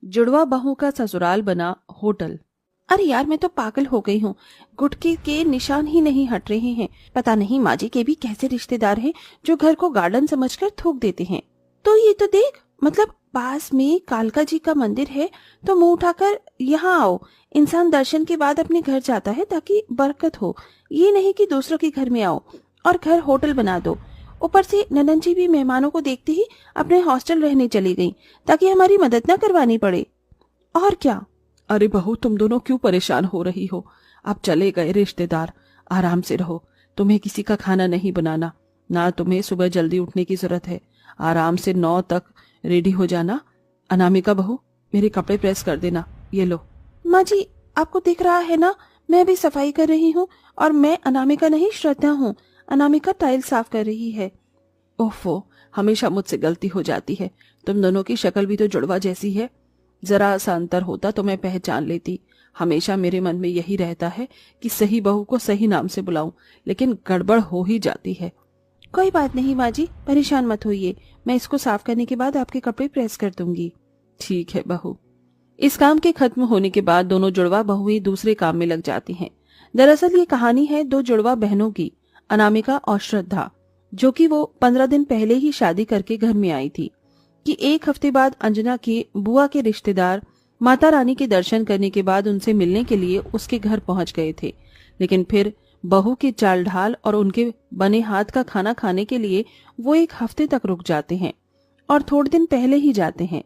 जुड़वा बहू का ससुराल बना होटल। अरे यार, मैं तो पागल हो गई हूँ। गुटके के निशान ही नहीं हट रहे हैं। पता नहीं माँ जी के भी कैसे रिश्तेदार हैं जो घर को गार्डन समझकर थूक देते हैं। तो ये तो देख, मतलब पास में कालका जी का मंदिर है, तो मुंह उठाकर यहाँ आओ। इंसान दर्शन के बाद अपने घर जाता है ताकि बरकत हो, ये नहीं कि दूसरों के घर में आओ और घर होटल बना दो। ऊपर से ननन जी भी मेहमानों को देखते ही अपने हॉस्टल रहने चली गई ताकि हमारी मदद न करवानी पड़े। और क्या। अरे बहू, तुम दोनों क्यों परेशान हो रही हो? अब चले गए रिश्तेदार, आराम से रहो। तुम्हें किसी का खाना नहीं बनाना, ना तुम्हें सुबह जल्दी उठने की जरूरत है। आराम से 9 तक रेडी हो जाना। अनामिका बहू, मेरे कपड़े प्रेस कर देना। ये लो। माँ जी, आपको दिख रहा है ना, मैं भी सफाई कर रही हूँ। और मैं अनामिका नहीं, श्रद्धा हूँ। अनामिका टाइल साफ कर रही है। ओफो, हमेशा मुझसे गलती हो जाती है। तुम दोनों की शक्ल भी तो जुड़वा जैसी है। जरा सा अंतर होता तो मैं पहचान लेती। हमेशा मेरे मन में यही रहता है कि सही बहू को सही नाम से बुलाऊं, लेकिन गड़बड़ हो ही जाती है। कोई बात नहीं माँ जी, परेशान मत होइए। मैं इसको साफ करने के बाद आपके कपड़े प्रेस कर दूंगी। ठीक है बहू। इस काम के खत्म होने के बाद दोनों जुड़वा बहुएं दूसरे काम में लग जाती हैं। दरअसल ये कहानी है दो जुड़वा बहनों की, अनामिका और श्रद्धा, जो कि वो 15 दिन पहले ही शादी करके घर में आई थी, कि एक हफ्ते बाद अंजना के बुआ के रिश्तेदार माता रानी के दर्शन करने के बाद उनसे मिलने के लिए उसके घर पहुंच गए थे। लेकिन फिर बहू के चाल ढाल और उनके बने हाथ का खाना खाने के लिए वो एक हफ्ते तक रुक जाते हैं और थोड़े दिन पहले ही जाते हैं।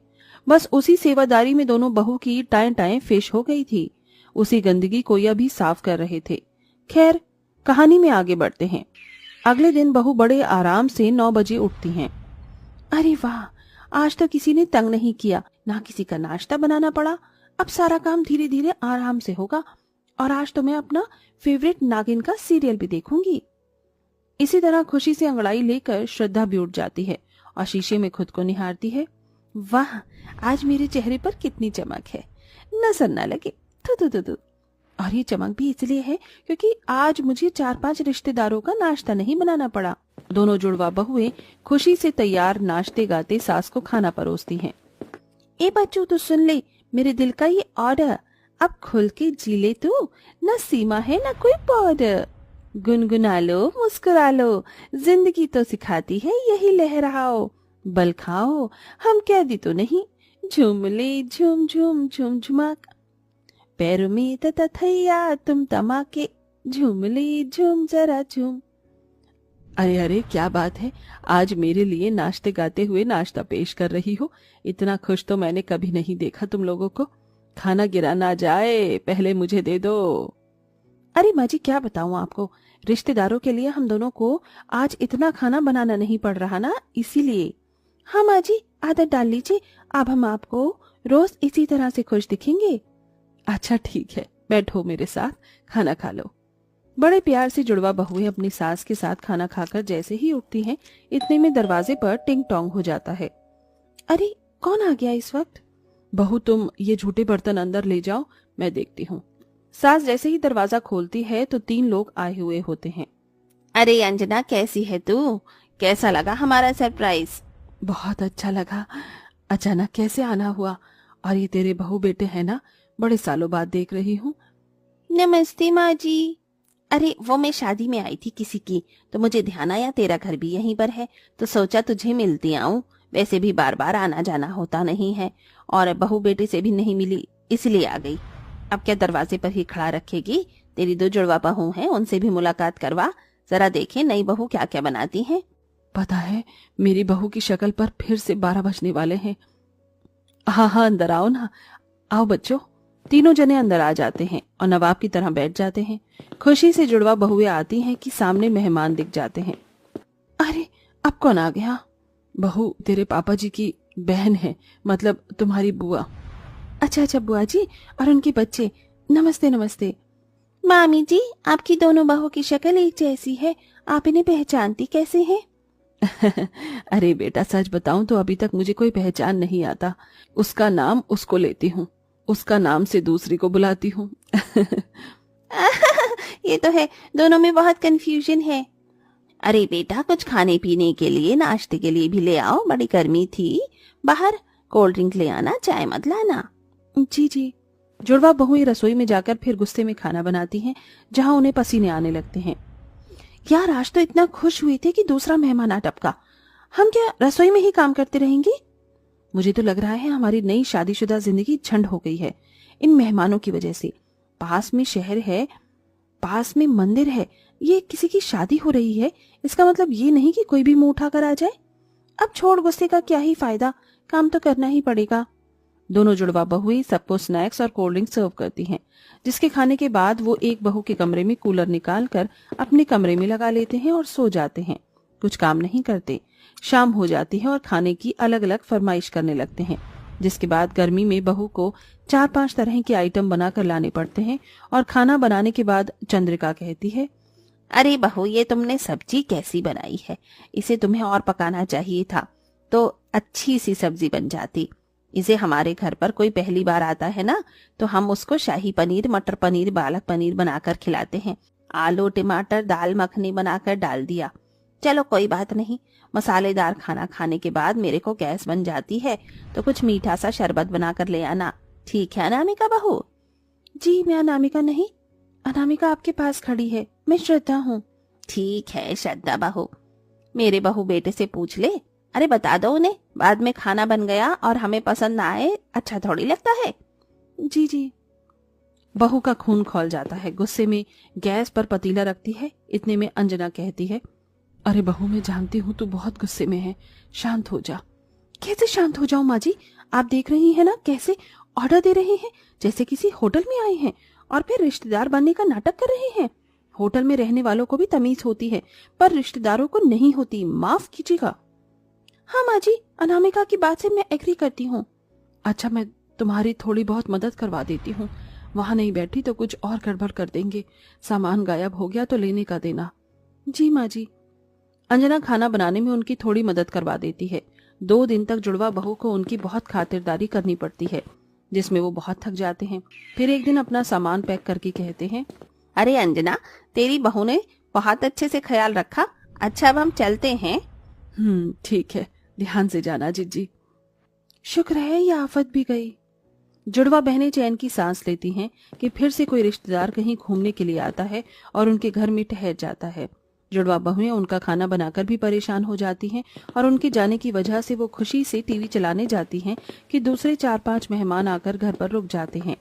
बस उसी सेवादारी में दोनों बहू की टाएं टाएं फिश हो गई थी। उसी गंदगी को यह भी साफ कर रहे थे। खैर, कहानी में आगे बढ़ते हैं। अगले दिन बहू बड़े आराम से 9 बजे उठती हैं। अरे वाह, आज तो किसी ने तंग नहीं किया, ना किसी का नाश्ता बनाना पड़ा। अब सारा काम धीरे धीरे आराम से होगा और आज तो मैं अपना फेवरेट नागिन का सीरियल भी देखूंगी। इसी तरह खुशी से अंगड़ाई लेकर श्रद्धा भी उठ जाती है और शीशे में खुद को निहारती है। वाह, आज मेरे चेहरे पर कितनी चमक है, नजर न लगे। थू थू थू थू। और ये चमक भी इसलिए है क्योंकि आज मुझे 4-5 रिश्तेदारों का नाश्ता नहीं बनाना पड़ा। दोनों जुड़वा बहुएं खुशी से तैयार नाश्ते गाते सास को खाना परोसती हैं। ए बच्चों, तो सुन ले मेरे दिल का ये ऑर्डर, अब खुल के जी ले तू, न सीमा है न कोई बॉर्डर। गुनगुना लो, मुस्कुरा लो, जिंदगी तो सिखाती है यही लहराओ। बल खाओ, हम कैदी तो नहीं, झूम ले झूम झूम झूम झुमाक। पैरों में तथैया तुम तमाके, झूम ले झूम जरा झूम। अरे अरे, क्या बात है, आज मेरे लिए नाश्ते गाते हुए नाश्ता पेश कर रही हो। इतना खुश तो मैंने कभी नहीं देखा तुम लोगों को। खाना गिरा ना जाए, पहले मुझे दे दो। अरे माँ जी, क्या बताऊं आपको, रिश्तेदारों के लिए हम दोनों को आज इतना खाना बनाना नहीं पड़ रहा ना, इसीलिए। हाँ माँ जी, आदत डाल लीजिए, अब हम आपको रोज इसी तरह से खुश दिखेंगे। अच्छा ठीक है, बैठो मेरे साथ, खाना खा लो। बड़े प्यार से जुड़वा बहुएं अपनी सास के साथ खाना खाकर जैसे ही उठती हैं, इतने में दरवाजे पर टिंग टोंग हो जाता है। अरे, कौन आ गया इस वक्त? बहू, तुम ये झूठे बर्तन अंदर ले जाओ, मैं देखती हूँ। सास जैसे ही दरवाजा खोलती है तो 3 लोग आए हुए होते हैं। अरे अंजना, कैसी है तू? कैसा लगा हमारा सरप्राइज? बहुत अच्छा लगा। अचानक कैसे आना हुआ? और ये तेरे बहू बेटे हैं ना, बड़े सालों बाद देख रही हूँ। नमस्ते माँ जी। अरे वो मैं शादी में आई थी किसी की, तो मुझे ध्यान आया तेरा घर भी यहीं पर है, तो सोचा तुझे मिलती आऊं। वैसे भी बार बार आना जाना होता नहीं है और बहू बेटे से भी नहीं मिली, इसलिए आ गई। अब क्या दरवाजे पर ही खड़ा रखेगी? तेरी 2 जुड़वा बहू हैं, उनसे भी मुलाकात करवा, जरा देखे नई बहू क्या क्या बनाती हैं। पता है, मेरी बहू की शक्ल पर फिर से 12 बजने वाले हैं। हाँ हाँ, अंदर आओ ना। आओ बच्चों। तीनों जने अंदर आ जाते हैं और नवाब की तरह बैठ जाते हैं। खुशी से जुड़वा बहुएं आती हैं कि सामने मेहमान दिख जाते हैं। अरे, अब कौन आ गया? बहू तेरे पापा जी की बहन है, मतलब तुम्हारी बुआ। अच्छा अच्छा, बुआ जी और उनके बच्चे, नमस्ते नमस्ते। मामी जी, आपकी दोनों बहू की शक्ल एक जैसी है, आप इन्हें पहचानती कैसे हैं? अरे बेटा, सच बताऊं तो अभी तक मुझे कोई पहचान नहीं आता। उसका नाम उसको लेती हूँ, उसका नाम से दूसरी को बुलाती हूँ। ये तो है, दोनों में बहुत कंफ्यूजन है। अरे बेटा, कुछ खाने पीने के लिए, नाश्ते के लिए भी ले आओ, बड़ी गर्मी थी बाहर, कोल्ड ड्रिंक ले आना, चाय मत लाना। जी जी। जुड़वा बहुएं रसोई में जाकर फिर गुस्से में खाना बनाती हैं, जहां उन्हें पसीने आने लगते हैं। यार आज तो इतना खुश हुए थे कि दूसरा मेहमान आ टपका। हम क्या रसोई में ही काम करते रहेंगे? मुझे तो लग रहा है हमारी नई शादीशुदा जिंदगी झंड हो गई है इन मेहमानों की वजह से। पास में शहर है, पास में मंदिर है, ये किसी की शादी हो रही है, इसका मतलब ये नहीं कि कोई भी मुंह उठा कर आ जाए। अब छोड़ गुस्से का क्या ही फायदा, काम तो करना ही पड़ेगा। दोनों जुड़वा बहुएं सबको स्नैक्स और कोल्ड ड्रिंक सर्व करती हैं, जिसके खाने के बाद वो एक बहू के कमरे में कूलर निकाल कर अपने कमरे में लगा लेते हैं और सो जाते हैं। कुछ काम नहीं करते। शाम हो जाती है और खाने की अलग अलग फरमाइश करने लगते हैं, जिसके बाद गर्मी में बहू को 4-5 तरह के आइटम बनाकर लाने पड़ते हैं। और खाना बनाने के बाद चंद्रिका कहती है, अरे बहू ये तुमने सब्जी कैसी बनाई है, इसे तुम्हें और पकाना चाहिए था तो अच्छी सी सब्जी बन जाती। इसे हमारे घर पर कोई पहली बार आता है ना, तो हम उसको शाही पनीर, मटर पनीर, पालक पनीर बनाकर खिलाते हैं। आलू टमाटर दाल मखनी बनाकर डाल दिया। चलो कोई बात नहीं, मसालेदार खाना खाने के बाद मेरे को गैस बन जाती है तो कुछ मीठा सा शरबत बनाकर ले आना, ठीक है अनामिका बहू? जी मैं अनामिका नहीं, अनामिका आपके पास खड़ी है, मैं श्रद्धा हूँ। ठीक है श्रद्धा बहू, मेरे बहू बेटे से पूछ ले। अरे बता दो उन्हें, बाद में खाना बन गया और हमें पसंद ना आए अच्छा थोड़ी लगता है। जी जी। बहू का खून खौल जाता है। गुस्से में गैस पर पतीला रखती है। इतने में अंजना कहती है, अरे बहू मैं जानती हूँ तू बहुत गुस्से में है, शांत हो जा। कैसे शांत हो जाऊं माँ जी? आप देख रही हैं ना कैसे ऑर्डर दे रहे हैं, जैसे किसी होटल में आए हैं और फिर रिश्तेदार बनने का नाटक कर रहे हैं। होटल में रहने वालों को भी तमीज होती है पर रिश्तेदारों को नहीं होती, माफ कीजिएगा। हाँ माँ जी, अनामिका की बात से मैं एग्री करती हूँ। अच्छा मैं तुम्हारी थोड़ी बहुत मदद करवा देती हूँ, वहां नहीं बैठी तो कुछ और गड़बड़ कर देंगे। सामान गायब हो गया तो लेने का देना। जी माँ जी। अंजना खाना बनाने में उनकी थोड़ी मदद करवा देती है। 2 दिन तक जुड़वा बहू को उनकी बहुत खातिरदारी करनी पड़ती है, जिसमें वो बहुत थक जाते हैं। फिर एक दिन अपना सामान पैक करके कहते हैं, अरे अंजना तेरी बहू ने बहुत अच्छे से ख्याल रखा, अच्छा अब हम चलते हैं। ठीक है, ध्यान से जाना जिज्जी। शुक्र है ये आफत भी गई। जुड़वा बहनें चैन की सांस लेती हैं कि फिर से कोई रिश्तेदार कहीं घूमने के लिए आता है और उनके घर में ठहर जाता है। जुड़वा बहुएं उनका खाना बनाकर भी परेशान हो जाती हैं और उनके जाने की वजह से वो खुशी से टीवी चलाने जाती हैं कि दूसरे 4-5 मेहमान आकर घर पर रुक जाते हैं।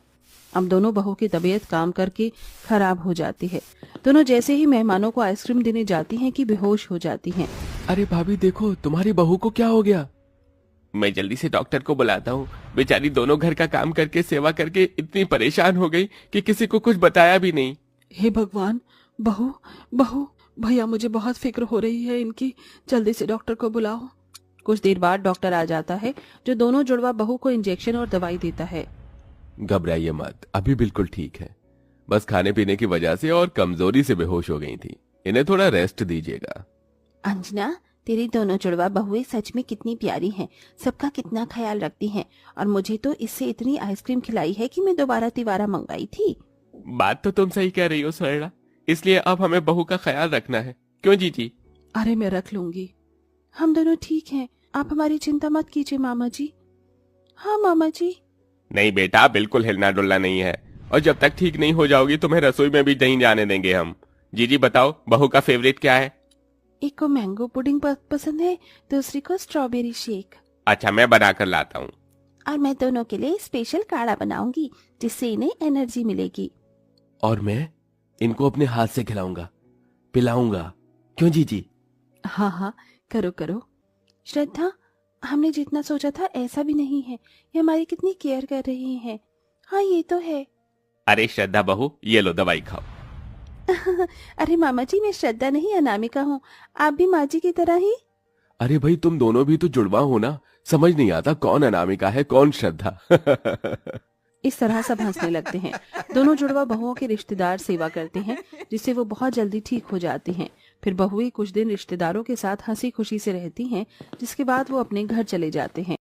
अब दोनों बहू की तबीयत काम करके खराब हो जाती है। दोनों जैसे ही मेहमानों को आइसक्रीम देने जाती हैं कि बेहोश हो जाती हैं। अरे भाभी देखो तुम्हारी बहू को क्या हो गया। मैं जल्दी से डॉक्टर को बुलाता हूँ। बेचारी दोनों घर का काम करके सेवा करके इतनी परेशान हो गई कि किसी को कुछ बताया भी नहीं। हे भगवान, बहू बहू भैया मुझे बहुत फिक्र हो रही है इनकी, जल्दी से डॉक्टर को बुलाओ। कुछ देर बाद डॉक्टर आ जाता है जो दोनों जुड़वा बहू को इंजेक्शन और दवाई देता है। घबराइए मत, अभी बिल्कुल ठीक है, बस खाने पीने की वजह से और कमजोरी से बेहोश हो गई थी, इन्हें थोड़ा रेस्ट दीजिएगा। अंजना तेरी दोनों जुड़वा बहुएं सच में कितनी प्यारी हैं, सबका कितना ख्याल रखती हैं और मुझे तो इससे इतनी आइसक्रीम खिलाई है कि मैं दोबारा तिवारा मंगाई थी। बात तो तुम सही कह रही हो सरला, इसलिए अब हमें बहू का ख्याल रखना है, क्यों जीजी? अरे मैं रख लूंगी, हम दोनों ठीक हैं, आप हमारी चिंता मत कीजिए मामा जी। हाँ मामा जी। नहीं बेटा, बिल्कुल हिलना डुलना नहीं है, और जब तक ठीक नहीं हो जाओगी तुम्हें रसोई में भी नहीं जाने देंगे हम। जीजी बताओ बहू का फेवरेट क्या है? एक को मैंगो पुडिंग पसंद है, दूसरी को स्ट्रॉबेरी शेक। अच्छा मैं बना कर लाता हूँ। और मैं दोनों के लिए स्पेशल काढ़ा बनाऊंगी जिससे इन्हें एनर्जी मिलेगी। और मैं इनको अपने हाथ से खिलाऊंगा, पिलाऊंगा, क्यों जीजी? हाँ हाँ करो करो। श्रद्धा हमने जितना सोचा था ऐसा भी नहीं है, ये हमारी कितनी केयर कर रही हैं। हाँ ये तो है। अरे श्रद्धा बहू ये लो दवाई खाओ। अरे मामा जी मैं श्रद्धा नहीं अनामिका हूँ, आप भी माँ जी की तरह ही। अरे भाई तुम दोनों भी तो जुड़वा हो ना, समझ नहीं आता कौन अनामिका है कौन श्रद्धा। इस तरह सब हंसने लगते हैं। दोनों जुड़वा बहुओं के रिश्तेदार सेवा करते हैं जिससे वो बहुत जल्दी ठीक हो जाती हैं। फिर बहुएं कुछ दिन रिश्तेदारों के साथ हंसी खुशी से रहती हैं, जिसके बाद वो अपने घर चले जाते हैं।